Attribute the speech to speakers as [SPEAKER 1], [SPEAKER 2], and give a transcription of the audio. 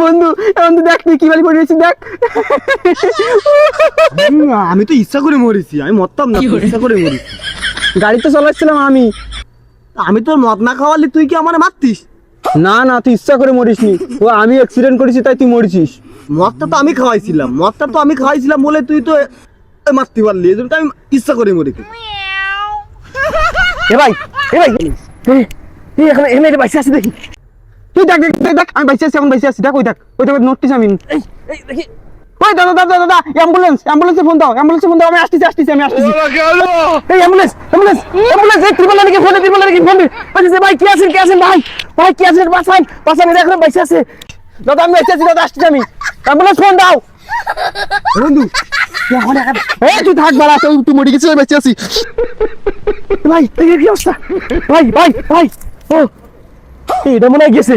[SPEAKER 1] বন্ধু বন্ধু দেখ তুই কি বালি পড়ে রয়েছিস দেখ।
[SPEAKER 2] আমি তো ইচ্ছা করে মরেছি, আমি মরতাম না, ইচ্ছা করে মরেছি।
[SPEAKER 1] গাড়ি তো চালাচ্ছিলাম আমি।
[SPEAKER 2] আমি তোর মদ না খাওয়ালি তুই কি আমার মারতিস?
[SPEAKER 1] না না তুই ইচ্ছা করে মরিসনি, ও আমি অ্যাক্সিডেন্ট করেছি তাই তুই মরেছিস।
[SPEAKER 2] মদটা তো আমি খাওয়াইছিলাম বলে তুই তো মারতে পারলি, এই জন্য তো আমি ইচ্ছা করে মরেছি।
[SPEAKER 1] এ ভাই এখন এখানে বাইসে আছি দেখি। তুই দেখ দেখ আমি বাইসে আছি, এখন বাইসে আছি, দেখ ওই দেখ নোটিস আমি। ওই দাদা দাদা দাদা অ্যাম্বুলেন্সে ফোন দাও, আমি আসতেছি এই অ্যাম্বুলেন্স এই ত্রিপল নাকি ফোন বলছে ভাই কি আছেন ভাই কি আছেন, বাঁচান এখন বাইসে আছে দাদা, আমি বাইসে আছি দাদা, আসতেছি আমি, অ্যাম্বুলেন্স ফোন দাও।
[SPEAKER 2] বন্ধু
[SPEAKER 1] তুই থাক বাড়া, তুই মরে গেছিস, আমি বাইসে আছি। ভাই কি অবস্থা ভাই ও এটা মনে হয় গেছে।